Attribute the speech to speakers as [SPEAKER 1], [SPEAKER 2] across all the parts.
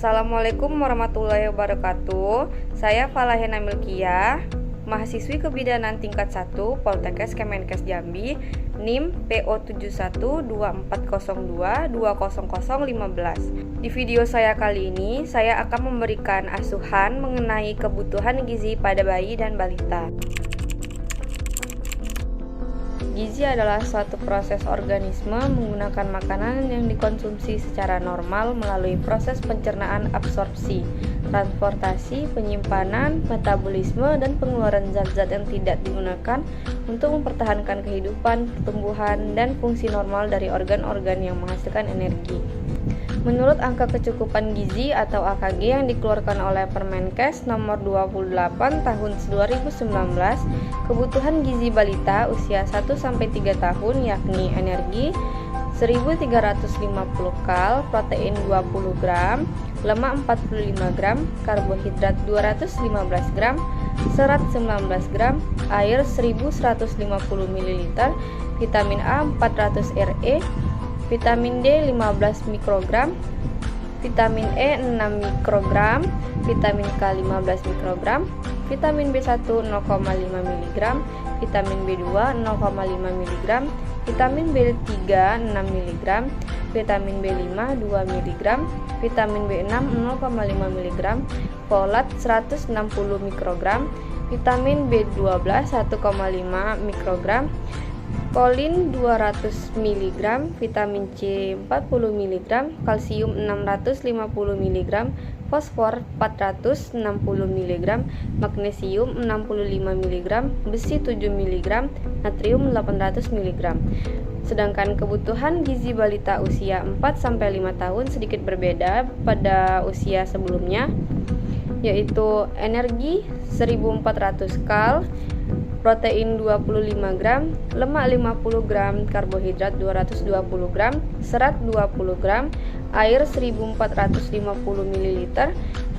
[SPEAKER 1] Assalamualaikum warahmatullahi wabarakatuh. Saya Falahena Milkiyah, mahasiswi kebidanan tingkat 1 Poltekkes Kemenkes Jambi, NIM PO712402200015. Di video saya kali ini, saya akan memberikan asuhan mengenai kebutuhan gizi pada bayi dan balita. Gizi adalah suatu proses organisme menggunakan makanan yang dikonsumsi secara normal melalui proses pencernaan, absorpsi, transportasi, penyimpanan, metabolisme, dan pengeluaran zat-zat yang tidak digunakan untuk mempertahankan kehidupan, pertumbuhan, dan fungsi normal dari organ-organ yang menghasilkan energi. Menurut angka kecukupan gizi atau AKG yang dikeluarkan oleh Permenkes nomor 28 tahun 2019, kebutuhan gizi balita usia 1-3 tahun yakni energi 1350 kal, protein 20 gram, lemak 45 gram, karbohidrat 215 gram, serat 19 gram, air 1150 ml, vitamin A 400 RE, vitamin D 15 mikrogram, vitamin E 6 mikrogram, vitamin K 15 mikrogram, vitamin B1 0,5 mg, vitamin B2 0,5 mg, vitamin B3 6 mg, vitamin B5 2 mg, vitamin B6 0,5 mg, folat 160 mikrogram, vitamin B12 1,5 mikrogram, kolin 200 mg, vitamin C 40 mg, kalsium 650 mg, fosfor 460 mg, magnesium 65 mg, besi 7 mg, natrium 800 mg. Sedangkan kebutuhan gizi balita usia 4-5 tahun sedikit berbeda pada usia sebelumnya, yaitu energi 1400 kal, protein 25 gram, lemak 50 gram, karbohidrat 220 gram, serat 20 gram, air 1450 ml,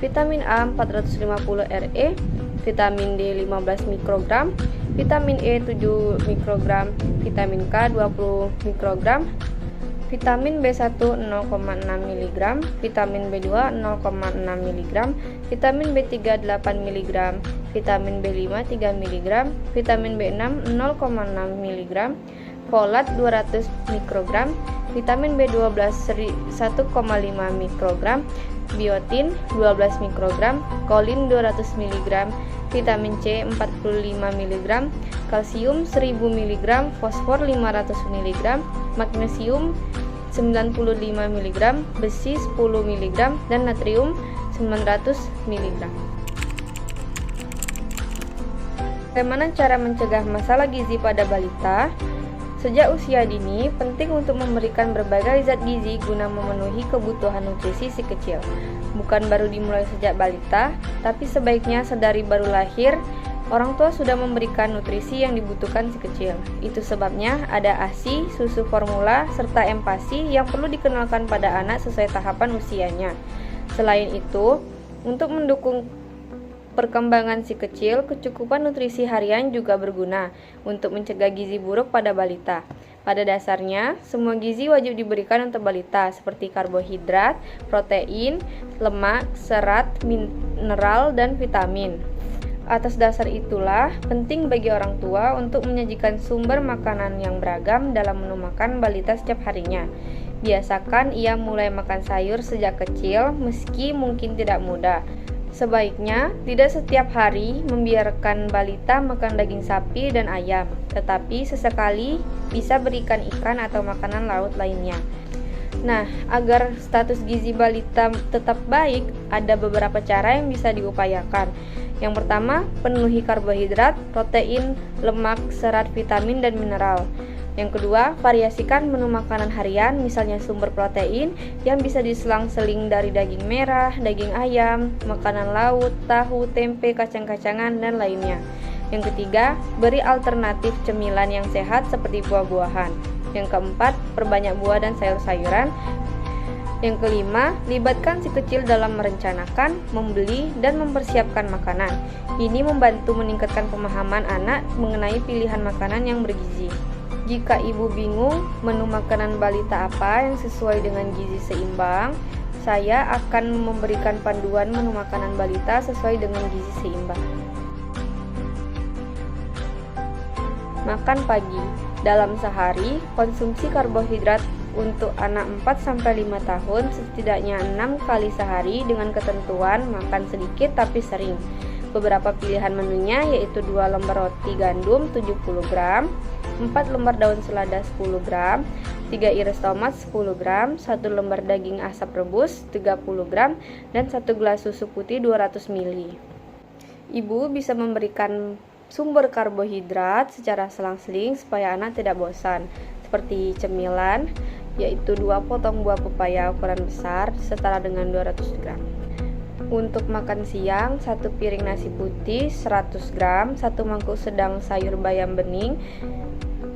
[SPEAKER 1] vitamin A 450 RE, vitamin D 15 mikrogram, vitamin E 7 mikrogram, vitamin K 20 mikrogram, vitamin B1 0,6 mg, vitamin B2 0,6 mg, vitamin B3 8 mg, vitamin B5 3 mg, vitamin B6 0,6 mg, folat 200 mikrogram, vitamin B12 1,5 mikrogram, biotin 12 mikrogram, kolin 200 mg, vitamin C 45 mg, kalsium 1000 mg, fosfor 500 mg, magnesium 95 mg, besi 10 mg, dan natrium 900 mg. Bagaimana cara mencegah masalah gizi pada balita? Sejak usia dini, penting untuk memberikan berbagai zat gizi guna memenuhi kebutuhan nutrisi si kecil. Bukan baru dimulai sejak balita, tapi sebaiknya sedari baru lahir, orang tua sudah memberikan nutrisi yang dibutuhkan si kecil. Itu sebabnya ada ASI, susu formula, serta empasi yang perlu dikenalkan pada anak sesuai tahapan usianya. Selain itu, untuk mendukung perkembangan si kecil, kecukupan nutrisi harian juga berguna untuk mencegah gizi buruk pada balita. Pada dasarnya, semua gizi wajib diberikan untuk balita seperti karbohidrat, protein, lemak, serat, mineral, dan vitamin. Atas dasar itulah, penting bagi orang tua untuk menyajikan sumber makanan yang beragam dalam menu makan balita setiap harinya. Biasakan ia mulai makan sayur sejak kecil meski mungkin tidak mudah. Sebaiknya tidak setiap hari membiarkan balita makan daging sapi dan ayam, tetapi sesekali bisa berikan ikan atau makanan laut lainnya. Nah, agar status gizi balita tetap baik, ada beberapa cara yang bisa diupayakan. Yang pertama, penuhi karbohidrat, protein, lemak, serat, vitamin, dan mineral. Yang kedua, variasikan menu makanan harian, misalnya sumber protein yang bisa diselang-seling dari daging merah, daging ayam, makanan laut, tahu, tempe, kacang-kacangan, dan lainnya. Yang ketiga, beri alternatif cemilan yang sehat seperti buah-buahan. Yang keempat, perbanyak buah dan sayur-sayuran. Yang kelima, libatkan si kecil dalam merencanakan, membeli, dan mempersiapkan makanan. Ini membantu meningkatkan pemahaman anak mengenai pilihan makanan yang bergizi. Jika ibu bingung menu makanan balita apa yang sesuai dengan gizi seimbang, Saya akan memberikan panduan menu makanan balita sesuai dengan gizi seimbang. Makan pagi. Dalam sehari, konsumsi karbohidrat untuk anak 4-5 tahun setidaknya 6 kali sehari dengan ketentuan makan sedikit tapi sering. Beberapa pilihan menunya yaitu 2 lembar roti gandum 70 gram, 4 lembar daun selada 10 gram, 3 iris tomat 10 gram, 1 lembar daging asap rebus 30 gram, dan 1 gelas susu putih 200 ml. Ibu bisa memberikan sumber karbohidrat secara selang-seling supaya anak tidak bosan, seperti cemilan, yaitu 2 potong buah pepaya ukuran besar setara dengan 200 gram. Untuk makan siang, 1 piring nasi putih 100 gram, 1 mangkuk sedang sayur bayam bening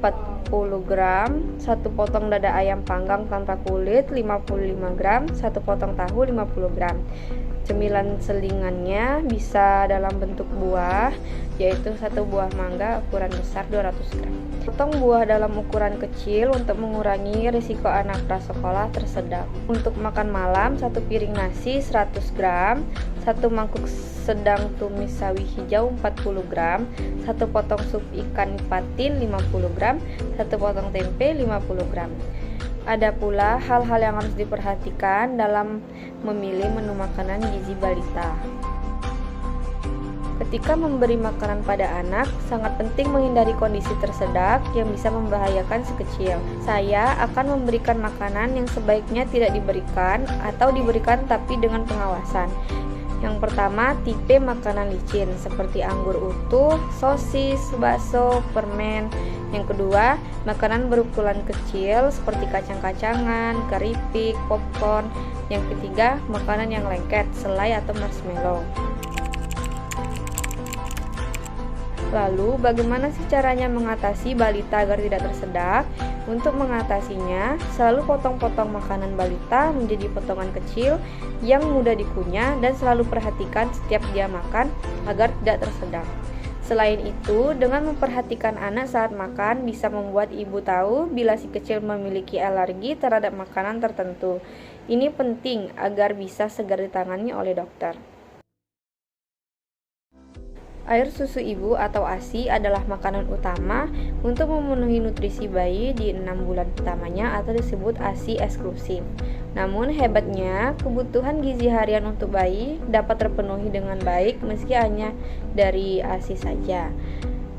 [SPEAKER 1] 40 gram, 1 potong dada ayam panggang tanpa kulit 55 gram, 1 potong tahu 50 gram. Cemilan selingannya bisa dalam bentuk buah, yaitu 1 buah mangga ukuran besar 200 gram. Potong buah dalam ukuran kecil untuk mengurangi risiko anak prasekolah tersedak. Untuk makan malam, 1 piring nasi 100 gram, 1 mangkuk sedang tumis sawi hijau 40 gram, 1 potong sup ikan patin 50 gram, 1 potong tempe 50 gram. Ada pula hal-hal yang harus diperhatikan dalam memilih menu makanan gizi balita. Ketika memberi makanan pada anak, sangat penting menghindari kondisi tersedak yang bisa membahayakan si kecil. Saya akan memberikan makanan yang sebaiknya tidak diberikan atau diberikan tapi dengan pengawasan. Yang pertama, tipe makanan licin seperti anggur utuh, sosis, bakso, permen. Yang kedua, makanan berukuran kecil seperti kacang-kacangan, keripik, popcorn. Yang ketiga, makanan yang lengket, selai atau marshmallow. Lalu, bagaimana sih caranya mengatasi balita agar tidak tersedak? Untuk mengatasinya, selalu potong-potong makanan balita menjadi potongan kecil yang mudah dikunyah dan selalu perhatikan setiap dia makan agar tidak tersedak. Selain itu, dengan memperhatikan anak saat makan bisa membuat ibu tahu bila si kecil memiliki alergi terhadap makanan tertentu. Ini penting agar bisa segera ditangani oleh dokter. Air susu ibu atau ASI adalah makanan utama untuk memenuhi nutrisi bayi di 6 bulan pertamanya atau disebut ASI eksklusif. Namun hebatnya, kebutuhan gizi harian untuk bayi dapat terpenuhi dengan baik meski hanya dari ASI saja.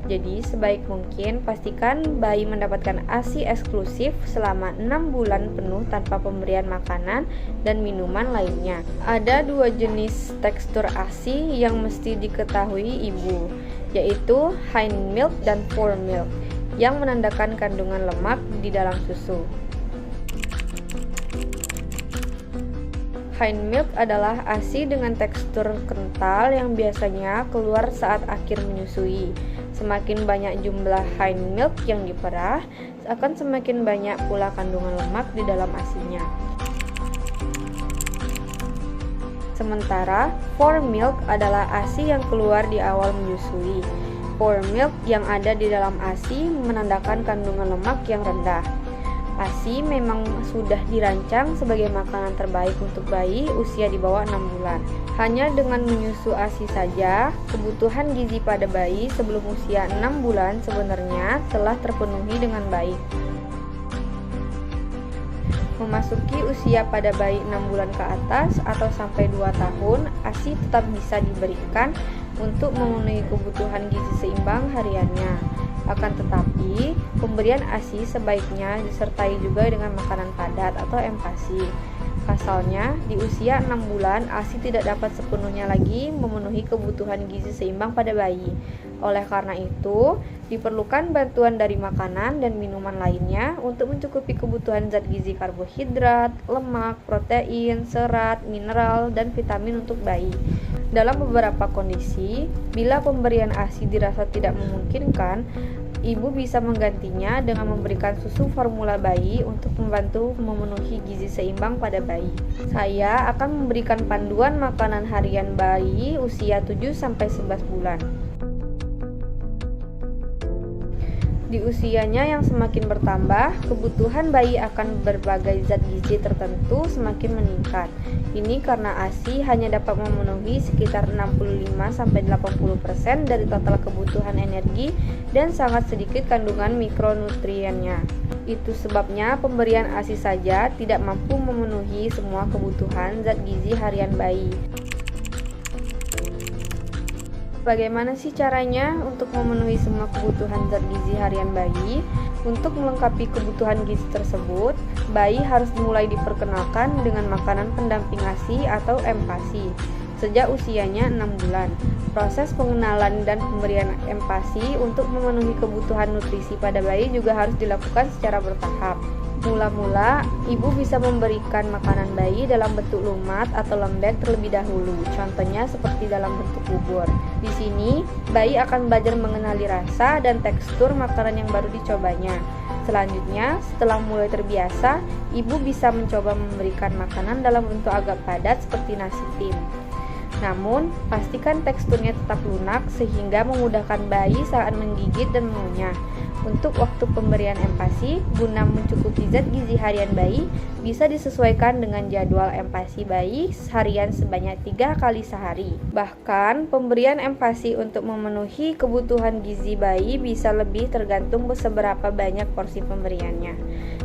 [SPEAKER 1] Jadi sebaik mungkin pastikan bayi mendapatkan ASI eksklusif selama 6 bulan penuh tanpa pemberian makanan dan minuman lainnya. Ada 2 jenis tekstur ASI yang mesti diketahui ibu, yaitu hind milk dan fore milk, yang menandakan kandungan lemak di dalam susu. Hind milk adalah ASI dengan tekstur kental yang biasanya keluar saat akhir menyusui. Semakin banyak jumlah hind milk yang diperah, akan semakin banyak pula kandungan lemak di dalam ASI-nya. Sementara fore milk adalah ASI yang keluar di awal menyusui. Fore milk yang ada di dalam ASI menandakan kandungan lemak yang rendah. ASI memang sudah dirancang sebagai makanan terbaik untuk bayi usia di bawah 6 bulan. Hanya dengan menyusu ASI saja, kebutuhan gizi pada bayi sebelum usia 6 bulan sebenarnya telah terpenuhi dengan baik. Memasuki usia pada bayi 6 bulan ke atas atau sampai 2 tahun, ASI tetap bisa diberikan untuk memenuhi kebutuhan gizi seimbang hariannya. Akan tetapi, pemberian ASI sebaiknya disertai juga dengan makanan padat atau MPASI. Pasalnya, di usia 6 bulan, ASI tidak dapat sepenuhnya lagi memenuhi kebutuhan gizi seimbang pada bayi. Oleh karena itu, diperlukan bantuan dari makanan dan minuman lainnya untuk mencukupi kebutuhan zat gizi karbohidrat, lemak, protein, serat, mineral, dan vitamin untuk bayi. Dalam beberapa kondisi, bila pemberian ASI dirasa tidak memungkinkan, ibu bisa menggantinya dengan memberikan susu formula bayi untuk membantu memenuhi gizi seimbang pada bayi. Saya akan memberikan panduan makanan harian bayi usia 7-11 bulan. Di usianya yang semakin bertambah, kebutuhan bayi akan berbagai zat gizi tertentu semakin meningkat. Ini karena ASI hanya dapat memenuhi sekitar 65-80% dari total kebutuhan energi dan sangat sedikit kandungan mikronutriennya. Itu sebabnya pemberian ASI saja tidak mampu memenuhi semua kebutuhan zat gizi harian bayi. Bagaimana sih caranya untuk memenuhi semua kebutuhan zat gizi harian bayi? Untuk melengkapi kebutuhan gizi tersebut, bayi harus mulai diperkenalkan dengan makanan pendamping ASI atau MPASI sejak usianya 6 bulan. Proses pengenalan dan pemberian MPASI untuk memenuhi kebutuhan nutrisi pada bayi juga harus dilakukan secara bertahap. Mula-mula, ibu bisa memberikan makanan bayi dalam bentuk lumat atau lembek terlebih dahulu, contohnya seperti dalam bentuk bubur. Di sini, bayi akan belajar mengenali rasa dan tekstur makanan yang baru dicobanya. Selanjutnya, setelah mulai terbiasa, ibu bisa mencoba memberikan makanan dalam bentuk agak padat seperti nasi tim. Namun, pastikan teksturnya tetap lunak sehingga memudahkan bayi saat menggigit dan mengunyah. Untuk waktu pemberian MPASI, guna mencukupi zat gizi harian bayi, bisa disesuaikan dengan jadwal MPASI bayi harian sebanyak 3 kali sehari. Bahkan, pemberian MPASI untuk memenuhi kebutuhan gizi bayi bisa lebih tergantung seberapa banyak porsi pemberiannya.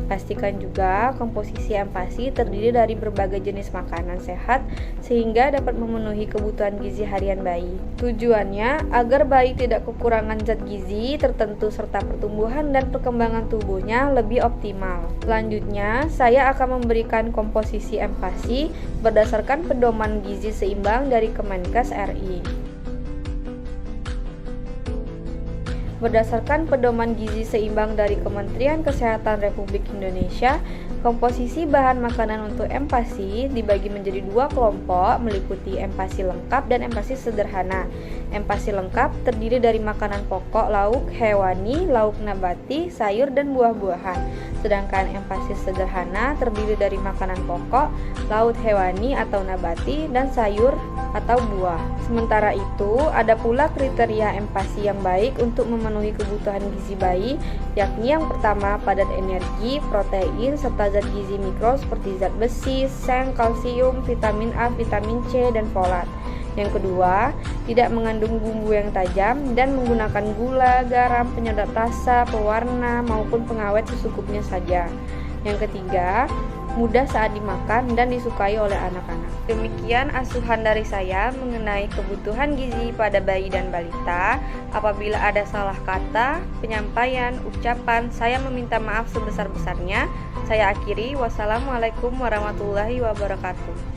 [SPEAKER 1] Pastikan juga komposisi MPASI terdiri dari berbagai jenis makanan sehat sehingga dapat memenuhi kebutuhan gizi harian bayi. Tujuannya agar bayi tidak kekurangan zat gizi tertentu serta pertumbuhan dan perkembangan tubuhnya lebih optimal. Selanjutnya, saya akan memberikan komposisi MPASI berdasarkan pedoman gizi seimbang dari Kemenkes RI. Berdasarkan pedoman gizi seimbang dari Kementerian Kesehatan Republik Indonesia, komposisi bahan makanan untuk MPASI dibagi menjadi 2 kelompok, meliputi MPASI lengkap dan MPASI sederhana. MPASI lengkap terdiri dari makanan pokok, lauk hewani, lauk nabati, sayur, dan buah-buahan. Sedangkan MPASI sederhana terdiri dari makanan pokok, lauk hewani atau nabati, dan sayur atau buah. Sementara itu, ada pula kriteria MPASI yang baik untuk memenuhi kebutuhan gizi bayi, yakni yang pertama padat energi, protein, serta zat gizi mikro seperti zat besi, seng, kalsium, vitamin A, vitamin C, dan folat. Yang kedua, tidak mengandung bumbu yang tajam dan menggunakan gula, garam, penyedap rasa, pewarna, maupun pengawet secukupnya saja. Yang ketiga, mudah saat dimakan dan disukai oleh anak-anak. Demikian asuhan dari saya mengenai kebutuhan gizi pada bayi dan balita. Apabila ada salah kata, penyampaian, ucapan, saya meminta maaf sebesar-besarnya. Saya akhiri. Wassalamualaikum warahmatullahi wabarakatuh.